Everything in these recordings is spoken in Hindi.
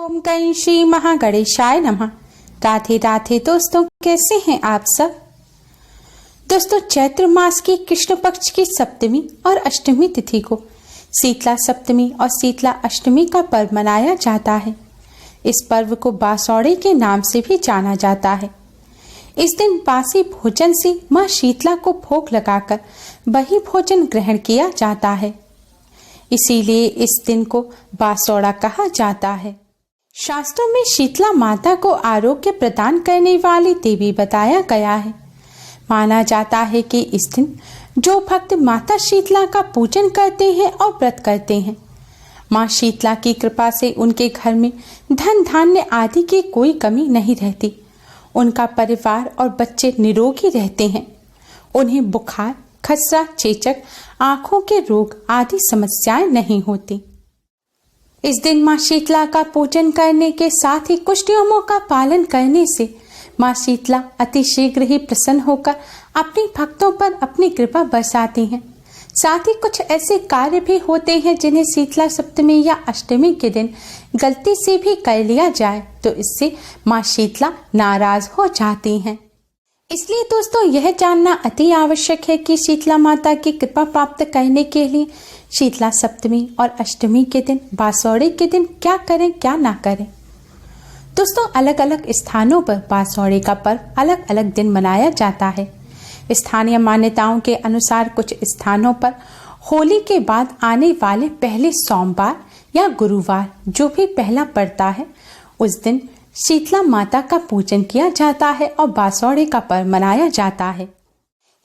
ओम गं श्री महागणेशाय नमः। राधे राधे दोस्तों, कैसे हैं आप सब। दोस्तों, चैत्र मास की कृष्ण पक्ष की सप्तमी और अष्टमी तिथि को शीतला सप्तमी और शीतला अष्टमी का पर्व मनाया जाता है। इस पर्व को बासौड़े के नाम से भी जाना जाता है। इस दिन बासी भोजन से मां शीतला को भोग लगाकर वही भोजन ग्रहण किया जाता है, इसीलिए इस दिन को बासौड़ा कहा जाता है। शास्त्रों में शीतला माता को आरोग्य प्रदान करने वाली देवी बताया गया है। माना जाता है कि इस दिन जो भक्त माता शीतला का पूजन करते हैं और व्रत करते हैं, मां शीतला की कृपा से उनके घर में धन धान्य आदि की कोई कमी नहीं रहती। उनका परिवार और बच्चे निरोगी रहते हैं। उन्हें बुखार, खसरा, चेचक, आंखों के रोग आदि समस्याएं नहीं होती। इस दिन मां शीतला का पूजन करने के साथ ही कुछ नियमों का पालन करने से मां शीतला अति शीघ्र ही प्रसन्न होकर अपने भक्तों पर अपनी कृपा बरसाती हैं। साथ ही कुछ ऐसे कार्य भी होते हैं जिन्हें शीतला सप्तमी या अष्टमी के दिन गलती से भी कर लिया जाए तो इससे मां शीतला नाराज हो जाती हैं। इसलिए दोस्तों, यह जानना अति आवश्यक है कि शीतला माता की कृपा प्राप्त करने के लिए शीतला सप्तमी और अष्टमी के दिन, बासौड़े के दिन क्या करें क्या ना करें। दोस्तों, अलग अलग स्थानों पर बासौड़े का पर्व अलग अलग दिन मनाया जाता है। स्थानीय मान्यताओं के अनुसार कुछ स्थानों पर होली के बाद आने वाले पहले सोमवार या गुरुवार जो भी पहला पड़ता है, उस दिन शीतला माता का पूजन किया जाता है और बासौड़े का पर्व मनाया जाता है।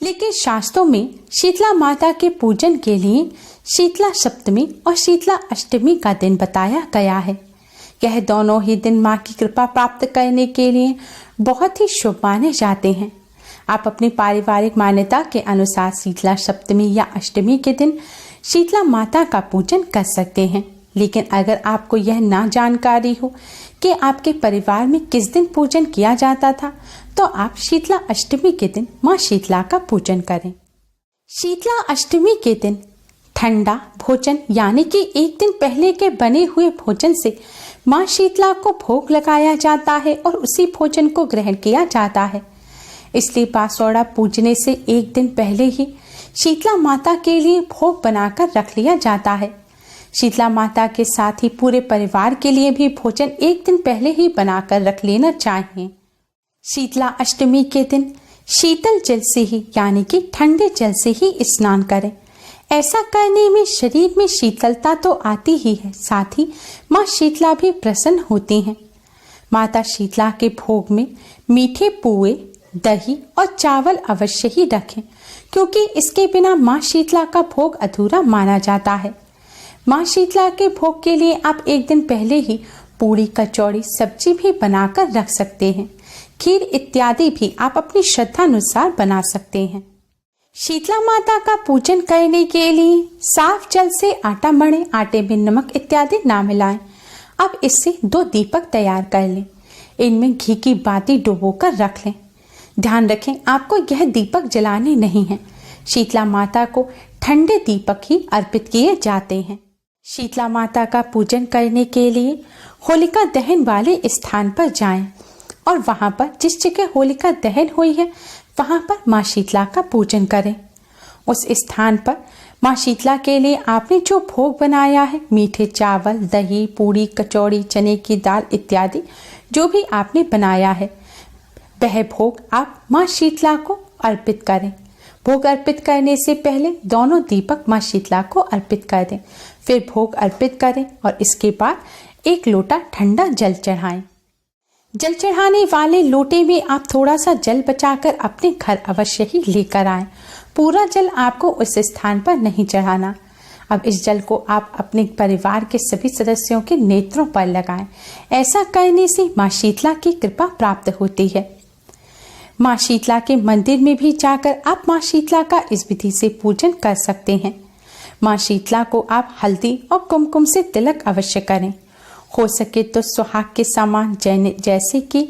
लेकिन शास्त्रों में शीतला माता के पूजन के लिए शीतला सप्तमी और शीतला अष्टमी का दिन बताया गया है। यह दोनों ही दिन मां की कृपा प्राप्त करने के लिए बहुत ही शुभ माने जाते हैं। आप अपनी पारिवारिक मान्यता के अनुसार शीतला सप्तमी या अष्टमी के दिन शीतला माता का पूजन कर सकते हैं। लेकिन अगर आपको यह ना जानकारी हो कि आपके परिवार में किस दिन पूजन किया जाता था, तो आप शीतला अष्टमी के दिन मां शीतला का पूजन करें। शीतला अष्टमी के दिन ठंडा भोजन यानी कि एक दिन पहले के बने हुए भोजन से मां शीतला को भोग लगाया जाता है और उसी भोजन को ग्रहण किया जाता है। इसलिए बासौड़ा पूजने से एक दिन पहले ही शीतला माता के लिए भोग बनाकर रख लिया जाता है। शीतला माता के साथ ही पूरे परिवार के लिए भी भोजन एक दिन पहले ही बनाकर रख लेना चाहिए। शीतला अष्टमी के दिन शीतल जल से ही यानी कि ठंडे जल से ही स्नान करें। ऐसा करने में शरीर में शीतलता तो आती ही है, साथ ही मां शीतला भी प्रसन्न होती हैं। माता शीतला के भोग में मीठे पुए, दही और चावल अवश्य ही रखें, क्योंकि इसके बिना मां शीतला का भोग अधूरा माना जाता है। मां शीतला के भोग के लिए आप एक दिन पहले ही पूरी, कचौड़ी, सब्जी भी बनाकर रख सकते हैं। खीर इत्यादि भी आप अपनी श्रद्धा अनुसार बना सकते हैं। शीतला माता का पूजन करने के लिए साफ जल से आटा मढ़ें, आटे में नमक इत्यादि ना मिलाएं। अब इससे 2 दीपक तैयार कर लें। इनमें घी की बाती डुबोकर रख लें। ध्यान रखें, आपको यह दीपक जलाने नहीं हैं। शीतला माता को ठंडे दीपक ही अर्पित किए जाते हैं। शीतला माता का पूजन करने के लिए होलिका दहन वाले स्थान पर जाएं और वहां पर जिस जगह होलिका दहन हुई है वहां पर मां शीतला का पूजन करें। उस स्थान पर मां शीतला के लिए आपने जो भोग बनाया है, मीठे चावल, दही, पूरी, कचौड़ी, चने की दाल इत्यादि जो भी आपने बनाया है, वह भोग आप मां शीतला को अर्पित करें। भोग अर्पित करने से पहले दोनों दीपक मां शीतला को अर्पित कर दें। फिर भोग अर्पित करें और इसके बाद 1 लोटा ठंडा जल चढ़ाएं। जल चढ़ाने वाले लोटे में आप थोड़ा सा जल बचाकर अपने घर अवश्य ही लेकर आएं। पूरा जल आपको उस स्थान पर नहीं चढ़ाना। अब इस जल को आप अपने परिवार के सभी सदस्यों के नेत्रों पर लगाएं। ऐसा करने से मां शीतला की कृपा प्राप्त होती है। मां शीतला के मंदिर में भी जाकर आप मां शीतला का इस विधि से पूजन कर सकते हैं। मां शीतला को आप हल्दी और कुमकुम से तिलक अवश्य करें। हो सके तो सुहाग के सामान जैसे कि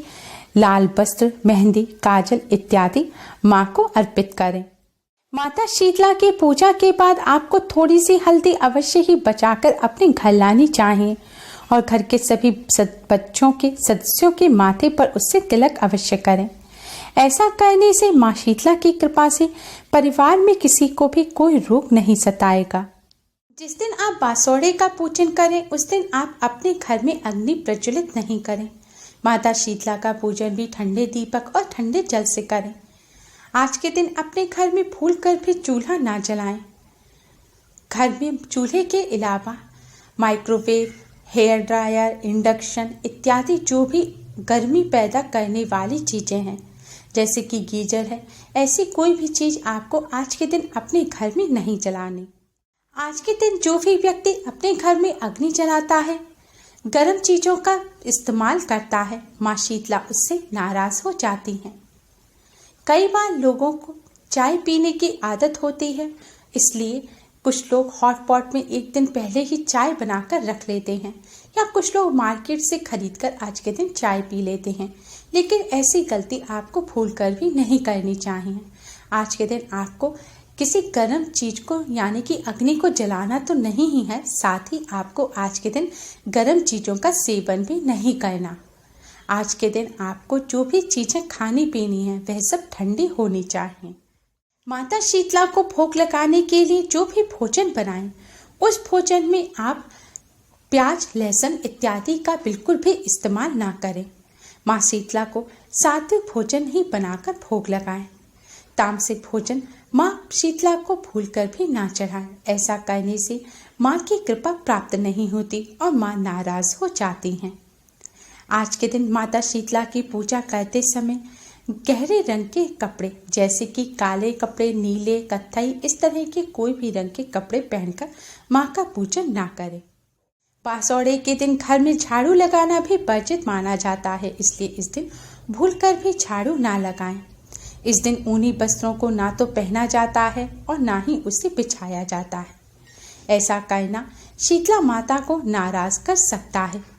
लाल वस्त्र, मेहंदी, काजल इत्यादि मां को अर्पित करें। माता शीतला की पूजा के बाद आपको थोड़ी सी हल्दी अवश्य ही बचाकर अपने घर लानी चाहिए और घर के सभी बच्चों के सदस्यों के माथे पर उससे तिलक अवश्य करें। ऐसा करने से माँ शीतला की कृपा से परिवार में किसी को भी कोई रोग नहीं सताएगा। जिस दिन आप बासोड़े का पूजन करें उस दिन आप अपने घर में अग्नि प्रज्वलित नहीं करें। माता शीतला का पूजन भी ठंडे दीपक और ठंडे जल से करें। आज के दिन अपने घर में भूल कर भी चूल्हा ना जलाएं। घर में चूल्हे के अलावा माइक्रोवेव, हेयर ड्रायर, इंडक्शन इत्यादि जो भी गर्मी पैदा करने वाली चीज़ें हैं जैसे कि गीजर है, ऐसी कोई भी चीज़ आपको आज के दिन अपने घर में नहीं जलानी। आज के दिन जो भी व्यक्ति अपने घर में अग्नि जलाता है, गर्म चीज़ों का इस्तेमाल करता है, माँ शीतला उससे नाराज़ हो जाती हैं। कई बार लोगों को चाय पीने की आदत होती है, इसलिए कुछ लोग हॉट पॉट में एक दिन पहले ही चाय बनाकर रख लेते हैं या कुछ लोग मार्केट से खरीदकर आज के दिन चाय पी लेते हैं, लेकिन ऐसी गलती आपको भूलकर भी नहीं करनी चाहिए। आज के दिन आपको किसी गर्म चीज को यानी कि अग्नि को जलाना तो नहीं ही है, साथ ही आपको आज के दिन गर्म चीजों का सेवन भी नहीं करना। आज के दिन आपको जो भी चीजें खानी पीनी है वह सब ठंडी होनी चाहिए। माता शीतला को भोग लगाने के लिए जो भी भोजन बनाएं, उस भोजन में आप प्याज, लहसुन इत्यादि का बिल्कुल भी इस्तेमाल ना करें। माँ शीतला को सात्विक भोजन ही बनाकर भोग लगाएं। तामसिक भोजन माँ शीतला को भूलकर भी ना चढ़ाएं। ऐसा करने से माँ की कृपा प्राप्त नहीं होती और माँ नाराज हो जाती हैं। आज के दिन माता शीतला की पूजा करते समय गहरे रंग के कपड़े जैसे कि काले कपड़े, नीले, कत्थई इस तरह के कोई भी रंग के कपड़े पहनकर माँ का पूजन ना करें। बासोड़े के दिन घर में झाड़ू लगाना भी वर्जित माना जाता है, इसलिए इस दिन भूलकर भी झाड़ू ना लगाएं। इस दिन ऊनी वस्त्रों को ना तो पहना जाता है और ना ही उसे बिछाया जाता है। ऐसा करना शीतला माता को नाराज कर सकता है।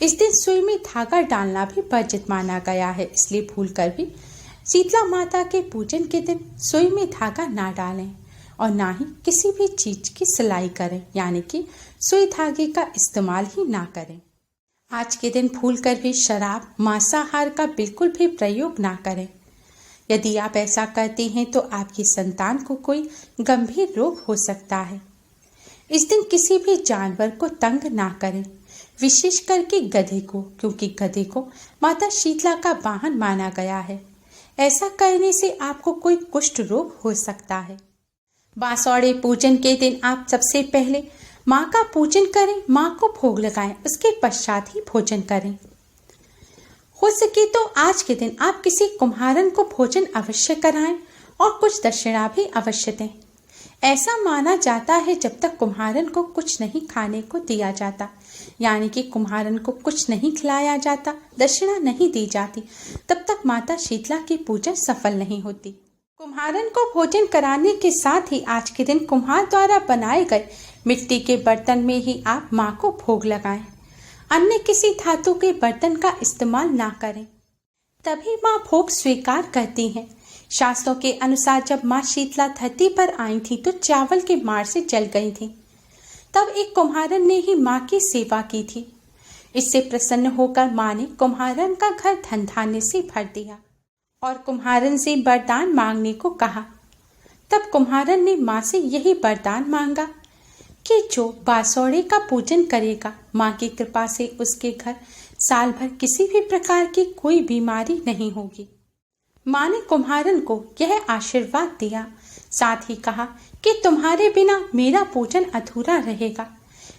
इस दिन सुई में धागा डालना भी वर्जित माना गया है, इसलिए भूलकर भी शीतला माता के पूजन के दिन सुई में धागा ना डालें और ना ही किसी भी चीज की सिलाई करें, यानी कि सुई धागे का इस्तेमाल ही ना करें। आज के दिन भूलकर भी शराब, मांसाहार का बिल्कुल भी प्रयोग ना करें। यदि आप ऐसा करते हैं तो आपकी संतान को कोई गंभीर रोग हो सकता है। इस दिन किसी भी जानवर को तंग ना करें, विशेष करके गधे को, क्योंकि गधे को माता शीतला का वाहन माना गया है। ऐसा करने से आपको कोई कुष्ठ रोग हो सकता है। बासोड़े पूजन के दिन आप सबसे पहले माँ का पूजन करें, माँ को भोग लगाएं, उसके पश्चात ही भोजन करें। हो सके तो आज के दिन आप किसी कुम्हारन को भोजन अवश्य कराएं और कुछ दक्षिणा भी अवश्य दें। ऐसा माना जाता है जब तक कुम्हारन को कुछ नहीं खाने को दिया जाता, यानी कि कुम्हारन को कुछ नहीं खिलाया जाता, दक्षिणा नहीं दी जाती, तब तक माता शीतला की पूजा सफल नहीं होती। कुम्हारन को भोजन कराने के साथ ही आज के दिन कुम्हार द्वारा बनाए गए मिट्टी के बर्तन में ही आप माँ को भोग लगाएं। अन्य किसी धातु के बर्तन का इस्तेमाल ना करें, तभी माँ भोग स्वीकार करती हैं। शास्त्रों के अनुसार जब माँ शीतला धरती पर आई थी तो चावल के मार से जल गई थी। तब एक कुम्हारन ने ही माँ की सेवा की थी। इससे प्रसन्न होकर माँ ने कुम्हारन का घर धन धान्य से भर दिया और कुम्हारन से वरदान मांगने को कहा। तब कुम्हारन ने माँ से यही वरदान मांगा कि जो बासोड़े का पूजन करेगा, माँ की कृपा से उसके घर साल भर किसी भी प्रकार की कोई बीमारी नहीं होगी। माँ ने कुम्हारन को यह आशीर्वाद दिया, साथ ही कहा कि तुम्हारे बिना मेरा पूजन अधूरा रहेगा,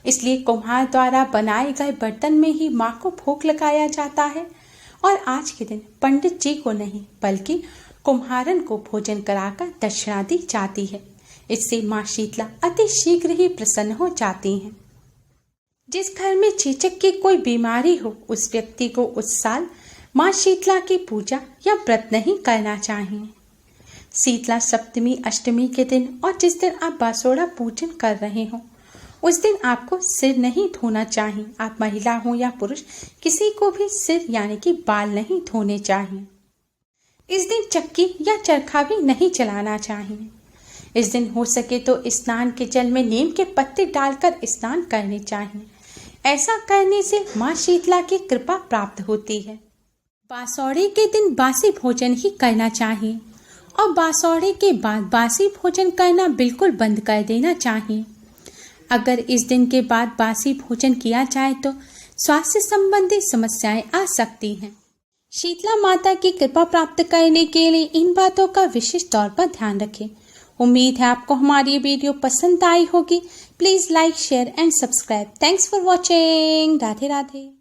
इसलिए कुम्हार द्वारा बनाए गए बर्तन में ही माँ को भोग लगाया जाता है और आज के दिन पंडित जी को नहीं बल्कि कुम्हारन को भोजन कराकर दक्षिणा दी जाती है। इससे माँ शीतला अति शीघ्र ही प्रसन्न हो जाती हैं। जिस घर में चेचक की कोई बीमारी हो उस व्यक्ति को उस साल माँ शीतला की पूजा या व्रत नहीं करना चाहिए। शीतला सप्तमी, अष्टमी के दिन और जिस दिन आप बासोड़ा पूजन कर रहे हो उस दिन आपको सिर नहीं धोना चाहिए। आप महिला हो या पुरुष, किसी को भी सिर यानी कि बाल नहीं धोने चाहिए। इस दिन चक्की या चरखा भी नहीं चलाना चाहिए। इस दिन हो सके तो स्नान के जल में नीम के पत्ते डालकर स्नान करने चाहिए। ऐसा करने से माँ शीतला की कृपा प्राप्त होती है। बासौड़े के दिन बासी भोजन ही करना चाहिए और बासौड़े के बाद बासी भोजन करना बिल्कुल बंद कर देना चाहिए। अगर इस दिन के बाद बासी भोजन किया जाए तो स्वास्थ्य संबंधी समस्याएं आ सकती हैं। शीतला माता की कृपा प्राप्त करने के लिए इन बातों का विशेष तौर पर ध्यान रखें। उम्मीद है आपको हमारी वीडियो पसंद आई होगी। Please like, share and subscribe. Thanks for watching. Radhe Radhe.